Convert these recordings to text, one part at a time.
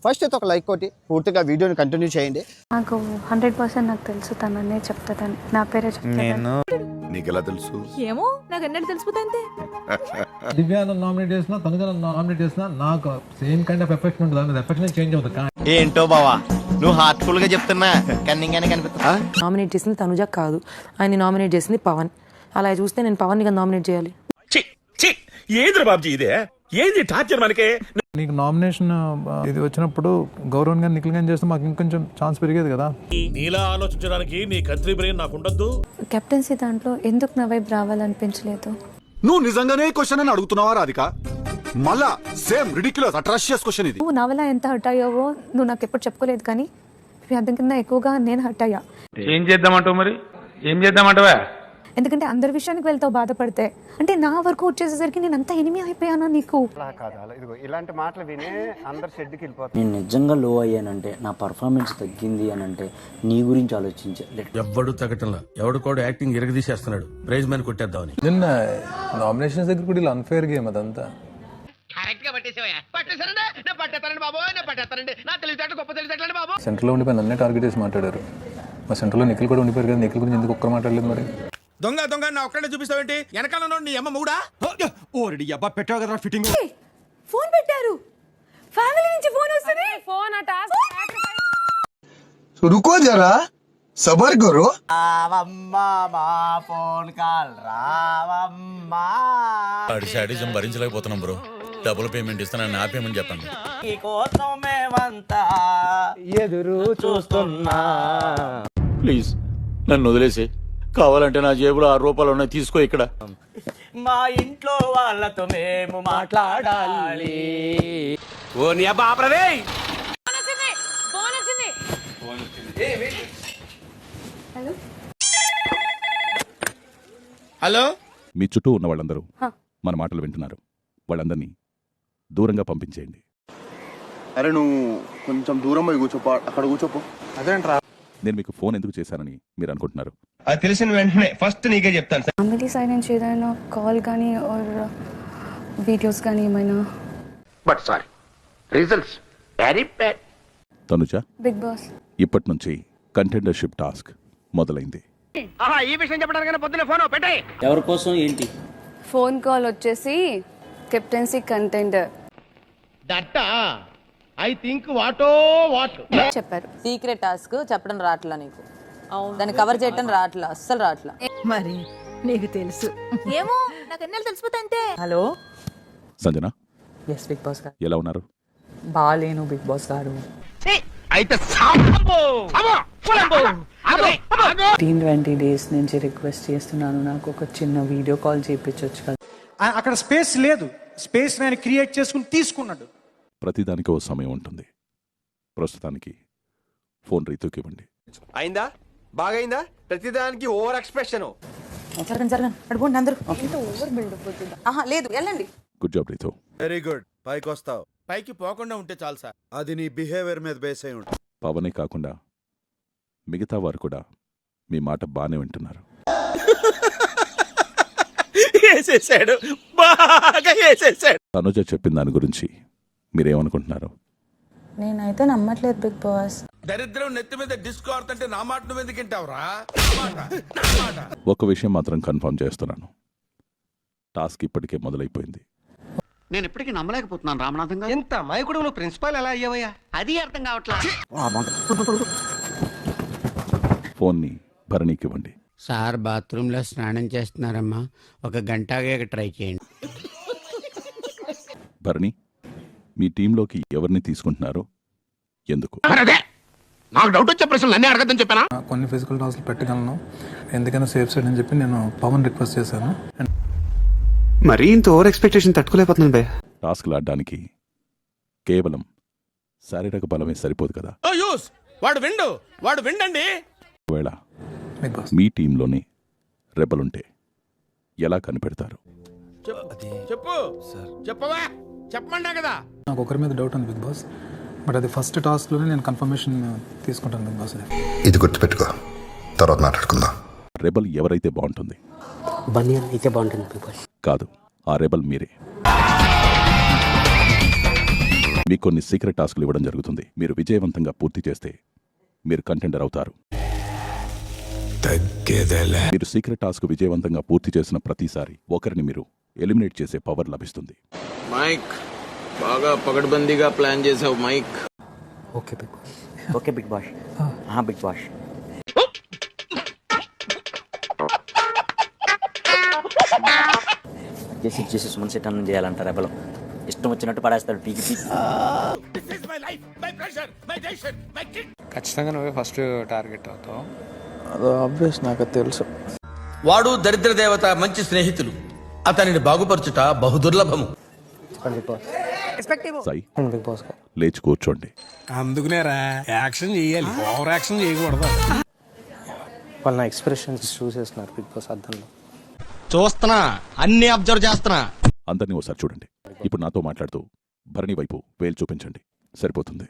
First అయితే ఒక like కొట్టి పూర్తిగా వీడియోని కంటిన్యూ చేయండి. నాకు 100% నాకు తెలుసు తననే చెప్తాదని, నా పేరే చెప్తాను. నీకెలా తెలుసు? ఏమో నాకు ఎన్నడూ తెలిసిపోతే అంతే. దివ్య నామినేట్ చేసినా తనుజ నామినేట్ చేసినా నాకు సేమ్ కైండ్ ఆఫ్ ఎఫెక్షన్ ఉంటుంది. దాని ఎఫెక్షన్ చేంజ్ అవుతుంది. ఏంటో బావా నువ్వు హార్ట్ఫుల్ గా చెప్తున్నా కన్నింగ్ గానే కనిపిస్తా. నామినేట్ చేసింది తనుజ కాదు, ఆయన నామినేట్ చేసింది పవన్. అలా చూస్తే నేను పవన్ ని నామినేట్ చేయాలి. ఏంద్ర బాబుజీ ఇదే ఏంది టార్చర్ మనకే. నీకు నామినేషన్ ఇది వచ్చినప్పుడు గౌరవ్ గారు నిఖిల్ గాని చేస్తే మాకు ఇంకొంచెం ఛాన్స్ పెరిగేది కదా. నీలా ఆలోచించడానికి నీ కత్రి బ్రెయిన్ నాకు ఉండద్దు. కెప్టెన్సీ దాంట్లో ఎందుకు నా వైపు రావాలనిపించలేదు? నువ్వు నిజంగానే క్వశ్చన్ అని అడుగుతున్నావా రాధిక? మళ్ళా సేమ్ రిడిక్యులస్ అట్రాషియస్ క్వశ్చన్ ఇది. నువ్వు నా వల్ల ఎంత హర్ట్ అయ్యావో నువ్వు నాకు ఎప్పుడు చెప్పుకోలేదు, కానీ అర్థం కింద ఎక్కువగా నేను హర్ట్ అయ్యా. ఏం చేద్దామంటావు మరి? ఏం చేద్దామంటావా? ఎందుకంటే అందరి విషయానికి వెళ్తావు బాధపడితే, అంటే నా వరకు వచ్చేసేసరికి నేను అంత ఎనిమి అయిపోయానా నీకు? ఇలాంటి మాటలు విని అందరు షెడ్కి వెళ్ళిపోతారు. నేను నిజంగా లో అయ్యానంటే, నా పర్ఫార్మెన్స్ తగ్గింది అని అంటే నీ గురించి ఆలోచించాలి. ఎవ్వడు తగ్గటంలా ఎవడు కూడా యాక్టింగ్ ఎరగదీసేస్తున్నాడు. ప్రైజ్ మ్యాన్ కొట్టేద్దామని. నిన్న నామినేషన్స్ దగ్గర కూడా ఇలా అన్ఫేర్ గేమ్ అదంతా. సెంటర్ లో ఉండిపోయి నన్నే టార్గెట్ చేసి మాట్లాడారు. మా సెంటర్ లో నిఖిల్ కూడా ఉండిపోయారు కదా, నిఖిల్ గురించి ఎందుకు ఒక్కరు మాట్లాడలేదు మరి? దొంగ దొంగ నా ఒక్కడే చూపిస్తావేంటి? వెనకాల నీ అమ్మ మూడా ఓడి అబ్బా పెట్టావు కదా ఫిట్టింగ్. ఫోన్ పెట్టారు, ఫ్యామిలీ నుంచి ఫోన్ వస్తుంది. ఫోన్ ఆ టాస్క్ రుకో జరా సబర్ కరో. రావమ్మా మా ఫోన్ కాల్ రావమ్మా. సాడిజం భరించలేకపోతున్నాం బ్రో. డబుల్ పేమెంట్ ఇస్తానని నా పేమెంట్ చెప్పండి. కోసం మేమంతా ఎదురు చూస్తున్నా. ప్లీజ్ నన్ను వదిలేసి, కావాలంటే నా జేబులో 6 రూపాయలు ఉన్నాయి, తీసుకో. ఇక్కడ మా ఇంట్లో వాళ్ళతో మేము మాట్లాడాలి. ఓ నీ అబ్బా ఆపరదే. హలో. మీ చుట్టూ ఉన్న వాళ్ళందరూ మన మాటలు వింటున్నారు. వాళ్ళందరినీ దూరంగా పంపించేయండి. అరే నువ్వు కొంచెం దూరం పోయి కూర్చోపో, అక్కడ కూర్చోపో. అదేంట్రా నేను మీకు ఫోన్ ఎందుకు చేశానని మీరు అనుకుంటున్నారు? అది తెలిసిన వెంటనే ఫస్ట్ నీకే చెప్తాను. ఫ్యామిలీ సైడ్ నుంచి ఏదైనా కాల్ కానీ ఆర్ వీడియోస్ కానీ ఏమైనా? But sorry, results very bad. Tanuja, Bigg Boss ఇప్పటి నుంచి కంటెండర్షిప్ టాస్క్ మొదలైంది. ఈ విషయం చెప్పడానికి పొద్దున ఫోన్ పెట్టాయి. ఎవరి కోసం ఏంటి? ఫోన్ కాల్ వచ్చేసి captaincy contender that I think వాటో వాట్ చెప్పారు. సీక్రెట్ టాస్క్ చెప్పడం రాట్లా నీకు, దాన్ని కవర్ చేయడం రాట్లా, అస్సలు రాట్లా. మరి నీకు తెలుసు. ఏమో నాకు ఎన్నెళ్ళు తెలిసిపోతే అంతే. Hello Sanjana, yes Bigg Boss garu. ఎలా ఉన్నారు? బాలేను బిగ్ బాస్ గారు. అయితే 20 డేస్ నుంచి రిక్వెస్ట్ చేస్తున్నాను, నాకు ఒక చిన్న వీడియో కాల్ చేయించవచ్చు కదా. అక్కడ స్పేస్ లేదు, స్పేస్ నేను క్రియేట్ చేసుకుని తీసుకున్నాడు. ప్రతిదానికి ఓ సమయం ఉంటుంది. ప్రస్తుతానికి ఫోన్ రీతూకి ఇవ్వండి. అయిందా? బాగైందా? ప్రతిదానికి ఓవర్ ఎక్స్ప్రెషన్. జరగండి అడుగుండి అందరూ. లేదు వెళ్ళండి. Good job Ritu. Very good. పైకి వస్తావు. పైకి పోకుండా ఉంటే చాలు సార్. అది నీ బిహేవియర్ మీద బేస్ అయి ఉంటుంది. పవనే కాకుండా మిగతా వారు కూడా మీ మాట బాగానే వింటున్నారు. వేసేసాడు, బాగా వేసేసాడు. తనుజ చెప్పిన దాని గురించి మీరేమనుకుంటున్నారు? నేనైతే నమ్మట్లేదు బిగ్ బాస్. దరిద్రం నెత్తి మీద డిస్కో ఆడుతుంటే నా మాట నువ్వు ఎందుకు వింటావురా? ఒక విషయం మాత్రం కన్ఫర్మ్ చేస్తున్నాను, టాస్క్ ఇప్పటికే మొదలైపోయింది. నేను ఇప్పటికీ నమ్మలేకపోతున్నాను రామనాథం గారు. ఎంత మైకుడు నువ్వు ప్రిన్సిపాల్ ఎలా అయ్యావయ్యా? అది అర్థం కావట్లా. ఫోన్ని భరణికి ఇవ్వండి. సార్ బాత్రూమ్ లో స్నానం చేస్తున్నారమ్మా, ఒక గంట ట్రై చేయండి. భరణి, మీ టీంలోకి ఎవరిని తీసుకుంటున్నారు, ఎందుకు? నాకు డౌట్ వచ్చే ప్రశ్నలు అన్నీ అడగద్దని చెప్పానా? కొన్ని ఫిజికల్ టాస్క్లు పెట్టగలను, ఎందుకైనా సేఫ్ సైడ్ అని చెప్పి నేను పవన్ రిక్వెస్ట్ చేశాను. మరీ ఇంత ఓవర్ ఎక్స్పెక్టేషన్ తట్టుకోలేకపోతున్నాను భయ్య. టాస్క్లు ఆడడానికి కేవలం శారీరక బలమే సరిపోదు కదా. వాడు విండండి. ఒకవేళ మీ టీంలోని రెబలుంటే ఎలా కనిపెడతారు? చెప్పు చెప్పవా, చెప్పమంటా కదా. నాకు ఒకరి మీద డౌట్ ఉంది బిగ్ బాస్, బట్ అది ఫస్ట్ టాస్క్ లోనే నేను కన్ఫర్మేషన్ తీసుకుంటాను బిగ్ బాస్. ఇది గుర్తుపెట్టుకో, తర్వాత మాట్లాడుకుందాం. రెబల్ ఎవరైతే బాగుంటుంది? బనియన్ అయితే బాగుంటుంది బిగ్ బాస్. కాదు, ఆ రెబల్ మీరే. మీకు కొన్ని సీక్రెట్ టాస్క్లు ఇవ్వడం జరుగుతుంది. మీరు విజయవంతంగా పూర్తి చేస్తే మీరు కంటెండర్ అవుతారు. మీరు సీక్రెట్ టాస్క్ విజయవంతంగా పూర్తి చేసిన ప్రతిసారి ఒకరిని మీరు ఎలిమినేట్ చేసే పవర్ లభిస్తుంది. మైక్ బాగా పగడ్బందీగా ప్లాన్ చేసావు Mike. Okay Bigg Boss. Okay Bigg Boss. Bigg Boss. చేసి సుమన్ సెట్ అన్నం చేయాలంటారు. రెబలం ఇష్టం వచ్చినట్టు పడేస్తాడు పీకి పీకి. ఖచ్చితంగా నువ్వే ఫస్ట్ టార్గెట్ అవుతావు. అది ఆబ్వియస్, నాకు తెలుసు. వాడు దరిద్ర దేవత, మంచి స్నేహితులు. అతనిని బాగుపరచుట బహుదుర్లభము. సాయి, లేచి కూర్చోండి. అందుకునేరా యాక్షన్ చేయాలి, ఓవర్ యాక్షన్ చేయకూడదు. వాళ్ళ ఎక్స్ప్రెషన్స్ చూసేస్తున్నారు బిగ్ బాస్ అద్దంలో. చూస్తున్నా, అన్ని అబ్జర్వ్ చేస్తున్నా. అందరినీ ఒకసారి చూడండి. ఇప్పుడు నాతో మాట్లాడుతూ భరణి వైపు వేలు చూపించండి. సరిపోతుంది.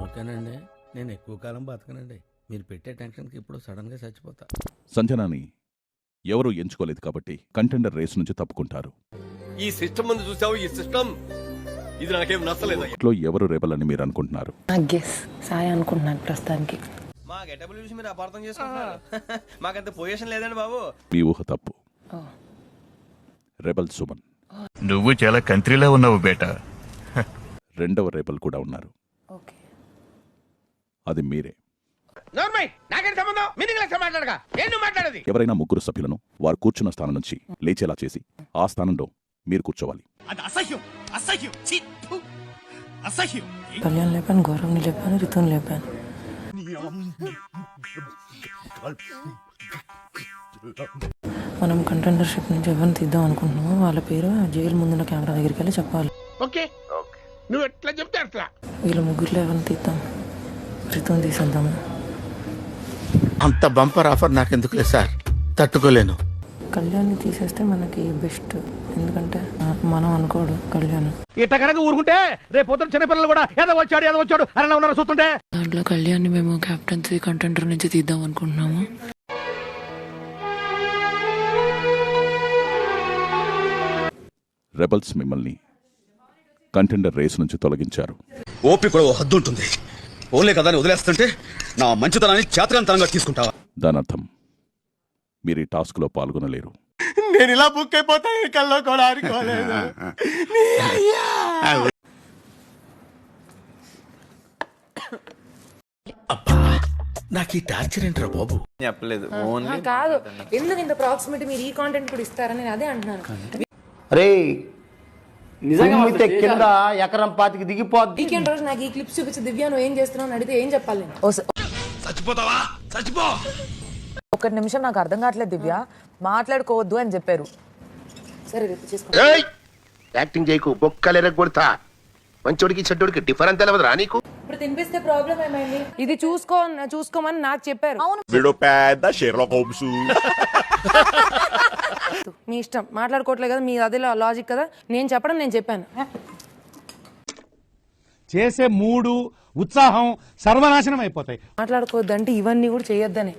ఓకేనండి, నేను ఎక్కువ కాలం బతకనండి. మీరు పెట్టే టెన్షన్కి ఇప్పుడు సడన్ గా చచ్చిపోతా. సంజనాని ఎవరూ ఎంచుకోలేదు కాబట్టి కంటెండర్ రేస్ నుంచి తప్పుకుంటారు. ఈ సిస్టమ్ ముందు చూసావు, ఈ సిస్టమ్ ఇది నాకేం నచ్చలేదు. ఇట్లో ఎవరు రెబల్ అని మీరు అనుకుంటున్నారు? సాయి అనుకుంటున్నాను ప్రస్తుతానికి. మా గెటబుల్ చూసి మీరు అపార్థం చేసుకుంటున్నారు. మాకంత పొజిషన్ లేదండి బాబు. మీ ఊహ తప్పు. రెబల్ సుమన్. నువ్వు చాలా కంట్రీలో ఉన్నావు బేటా. రెండవ రెబల్ కూడా ఉన్నారు. అది మీరే. ఎవరైనా ముగ్గురు సభ్యులను వారు కూర్చున్న స్థానం నుంచి లేచేలా చేసి ఆ స్థానంలో మీరు కూర్చోవాలి. కళ్యాణ్ లేపాను, గౌరవ్ని లేపాను, రితుని లేపాను. మనం కంటెండర్షిప్ నుంచి ఎవరిని తీద్దాం అనుకుంటున్నామో వాళ్ళ పేరు జైలు ముందున్న కెమెరా దగ్గరికి వెళ్ళి చెప్పాలి. నువ్వు ఎట్లా చెప్తే అట్లా. వీళ్ళ ముగ్గురులో ఎవరిని తీద్దాం? రితుని తీసేద్దాము. అంత బంపర్ ఆఫర్ నాకెందుకులే సార్, తట్టుకోలేను. కళ్యాణ్ని తీసేస్తే మనకి బెస్ట్. ఎందుకంటే మనం అనుకోడు కళ్యాణ్. ఇట్ట కనుక ఊరుకుంటే రేపు పొద్దున చిన్నపిల్లలు కూడా ఏదో వచ్చాడు అని ఉన్నారు చూస్తుంటే. దాంట్లో కళ్యాణ్ని మేము కెప్టెన్సీ కంటెండర్ నుంచి తీద్దాం అనుకుంటున్నాము. రెబల్స్ మిమ్మల్ని కంటెండర్ రేస్ నుంచి తొలగించారు. ఓపి కూడా హద్దు ఉంటుంది. ఓన్లే కదా అని వదిలేస్తుంటే నా మంచితనాన్ని చేతకంతనంగా తీసుకుంటావా? దాని అర్థం మీరు ఈ టాస్క్ లో పాల్గొనలేరు. నేను ఇలా బుక్ అయిపోతా కల్లో కూడా ఆడుకోలేదు. నాకు ఈ టార్చర్ ఏంట్రా బాబు? చెప్పలేదు. కాదు, ఎందుకు ఇంత ప్రాక్సిమిటీ మీరు ఈ కాంటెంట్ కూడా ఇస్తారని నేను అదే అంటున్నాను. అరే నిజంగా కింద ఎకరం పాతికి దిగిపోద్ది. వీకెండ్ రోజు నాకు ఈ క్లిప్స్ చూపించి దివ్య నువ్వు ఏం చేస్తున్నావు అని అడిగితే ఏం చెప్పాలి నేను? చచ్చిపోతావా? చచ్చిపో. ఒక నిమిషం నాకు అర్థం కావట్లేదు. దివ్య మాట్లాడుకోవద్దు అని చెప్పారు. సరే రేపు చేసుకో. యాక్టింగ్ చేయకు, బొక్కలేర కొడతా. మంచోడికి చెడ్డోడికి డిఫరెన్స్ తెలవదురా నీకు? ఇప్పుడు తినిపిస్తే ప్రాబ్లం ఏమైంది? ఇది చూసుకోమని నాకు చెప్పారు. వీడు పెద్ద షెర్లాక్ హోమ్స్. మీ ఇష్టం, మాట్లాడుకోవట్లేదు కదా, మీ అదే లాజిక్ కదా. నేను చెప్పడం నేను చెప్పాను. చేసే మూడు ఉత్సాహం సర్వనాశనం అయిపోతాయి. మాట్లాడుకోవద్దంటే ఇవన్నీ కూడా చేయొద్దని,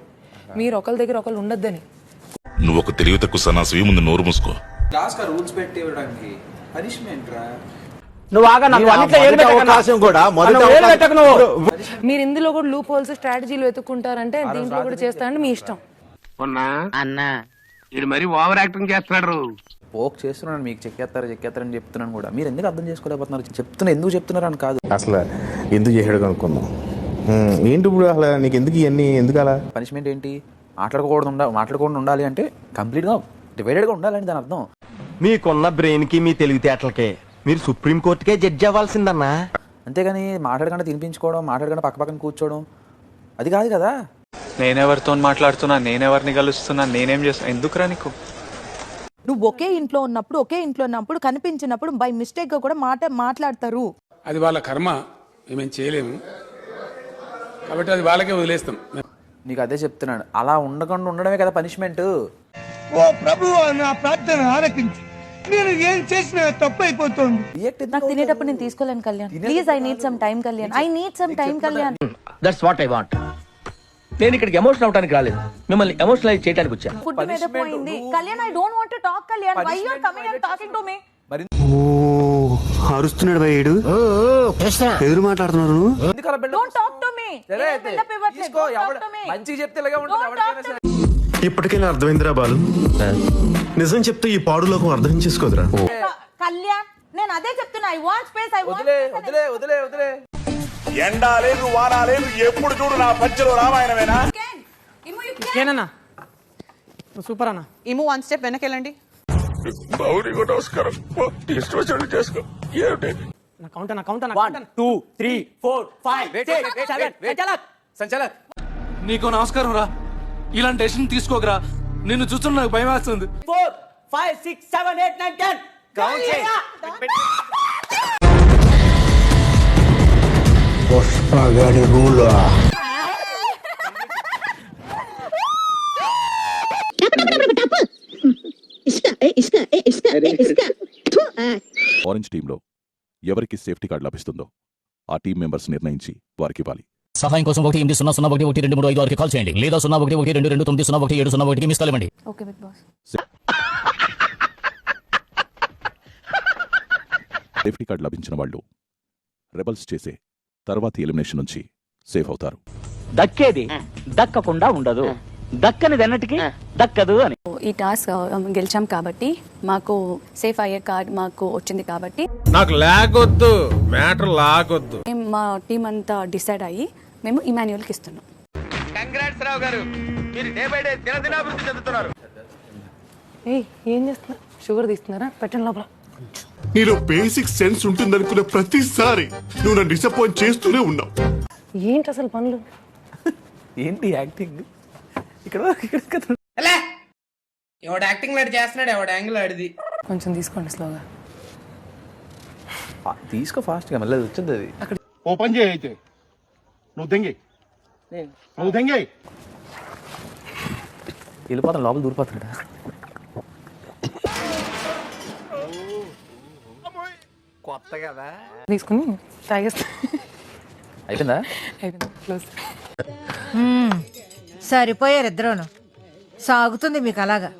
మీరు ఒకరి దగ్గర ఒకరు ఉండొద్దని. నువ్వు ఒక తెలివి తక్కువ సన్నాసి, ముందు నోరు మూసుకో. రూల్స్ పెట్టి ఇవ్వడానికి పనిష్మెంట్ రా. మీరు ఇందులో కూడా లూప్ హోల్స్ స్ట్రాటజీలు వెతుక్కుంటారంటే దీంట్లో కూడా చేస్తారంటే మీ ఇష్టం. అన్నా ఇది మరి ఓవర్ యాక్టింగ్ చేస్తున్నాడు. పోక్ చేస్తున్నాను, మీకు చెక్కేస్తారని చెప్తున్నాను కూడా. మీరు ఎందుకు అర్థం చేసుకోలేకపోతున్నారు? ఎందుకు చెప్తున్నారు అని కాదు, అసలు ఎందుకు చేసాడు కనుక్కుందాం. ఏంటి ఇప్పుడు అసలు నీకు ఎందుకు ఇవన్నీ ఎందుకు అలా? పనిష్మెంట్ ఏంటి? మాట్లాడకుండా ఉండాలి అంటే కంప్లీట్గా డివైడెడ్గా ఉండాలని దాని అర్థం. మీకున్న బ్రెయిన్ కి మీ తెలివితేటలకే మీరు సుప్రీం కోర్టుకే జడ్జి అవ్వాల్సిందన్నా. అంతేగాని మాట్లాడకుండా తినిపించుకోవడం, మాట్లాడకుండా పక్కన కూర్చోవడం అది కాదు కదా. నేనెవరితో మాట్లాడుతున్నా, నేనెవరిని కలుస్తున్నా, నేనేం చేస్తున్నా, ఎందుకురా నీకు? నువ్వు ఒకే ఇంట్లో ఉన్నప్పుడు కనిపించినప్పుడు బై మిస్టేక్ గా కూడా మాట్లాడతారు. అది వాళ్ళ కర్మ, మేమేం చేయలేము కాబట్టి అది వాళ్ళకే వదిలేస్తాం. నీకు అదే చెప్తున్నాను, అలా ఉండకుండా ఉండడమే కదా పనిష్మెంట్. ఓ ప్రభువా, నా ప్రార్థన ఆలకించు. నేను ఏం చేసినా తప్పు అయిపోతుంది. నాకు తినేటప్పుడు నేను తీసుకోలేను Kalyan. Please, I need some time Kalyan. That's what I want. నేను ఇక్కడికి ఎమోషనల్ అవడానికి రాలేదు, మిమ్మల్ని ఎమోషనలైజ్ చేయడానికి వచ్చాను. ఫుడ్ మీద పోయింది Kalyan. I don't want to talk Kalyan. Why you are coming and talking to me? అరుస్తున్నాడు భయ్యుడు, ఎదురు మాట్లాడుతున్నారు నువ్వు. Don't talk to me. ఏం build-up ఇవ్వట్లేదు. Don't talk to me. మంచిగా చెప్తే ఇలాగే ఉంటుంది Don't talk to me. ఇప్పటికైనా అర్థమైందిరా బాలు, నిజం చెప్తే ఈ పాడులోకం అర్థం చేసుకోదురా. కళ్యాణ్, నేను అదే చెప్తున్నా. I want space. I want వదిలే ఎండా లేదు వానా లేదు, ఎప్పుడు చూడు నా పంచలో రామాయణమేనా? ఏనన్నా సూపర్ అన్న. ఇము 1 స్టెప్ వెనకెళ్ళండి. నమస్కారం చేసుకో. నా కౌంట్ 1 2 3 4 5 సంచలన్. నీకు నమస్కారం రా, ఇలాంటి డెసిషన్ తీసుకోకరా, నిన్ను చూస్తున్న నాకు భయం వేస్తుంది. 4 5 6 7 8 9 10 కౌంట్ చేయి. పుష్పగాడి రూల్. ఆరెంజ్ టీంలో ఎవరికి సేఫ్టీ కార్డు లభిస్తుందో ఆ టీం మెంబర్స్ నిర్ణయించి వారికి ఇవ్వాలి. సహాయం కోసం 1-800-1-1-2-3-5 కాల్ చేయండి, లేదా 0-1-1-2-2-9-0-1-7-1 మిస్ కాల్ ఇవ్వండి. Okay Bigg Boss. Safety card లభించిన వాళ్ళు రెబల్స్ చేసే తర్వాతి ఎలిమినేషన్ నుంచి సేఫ్ అవుతారు. దక్కేది దక్కకుండా ఉండదు, దక్కనిది అన్నటికీ దక్కదు అని. ఈ టాస్క్ గెలిచాం కాబట్టి మాకు సేఫ్ అయ్యే కార్డ్ మాకు వచ్చింది కాబట్టి నాకు లాగొద్దు, మ్యాటర్ లాగొద్దు. మా టీం అంతా డిసైడ్ అయ్యి మేము ఇమాన్యుయల్కి ఇస్తున్నాం. కంగ్రాట్స్ రావు గారు, మీరు డే బై డే దినదినాభివృద్ధి చెందుతున్నారు. ఏం చేస్తున్నారు? షుగర్ తీస్తున్నారా? పెట్టండి లోపల. నీలో బేసిక్ సెన్స్ ఉంటుందనుకున్న ప్రతిసారి నువ్వు నన్ను డిసప్పాయింట్ చేస్తూనే ఉన్నావు. ఏంటి అసలు పనులు? ఏంటి యాక్టింగ్? ఇక్కడ ఎవడు యాక్టింగ్ లాంటి చేస్తున్నాడు, ఎవడు యాంగిల్ ఆడిది. కొంచెం తీసుకోండి స్లోగా. తీసుకో ఫాస్ట్ గా, మళ్ళీ వచ్చింది అది. ఓపెన్ చేయి అయితే. నువ్వు దెంగి, నువ్వు దెంగి. వెళ్ళిపోతాను, లోపల దూరిపోతాడు. కొత్త కదా తీసుకుని తాగేస్తా. అయిపోయిందా? అయిపోయింది, క్లోజ్. సరిపోయారు ఇద్దరును. సాగుతుంది మీకు అలాగా.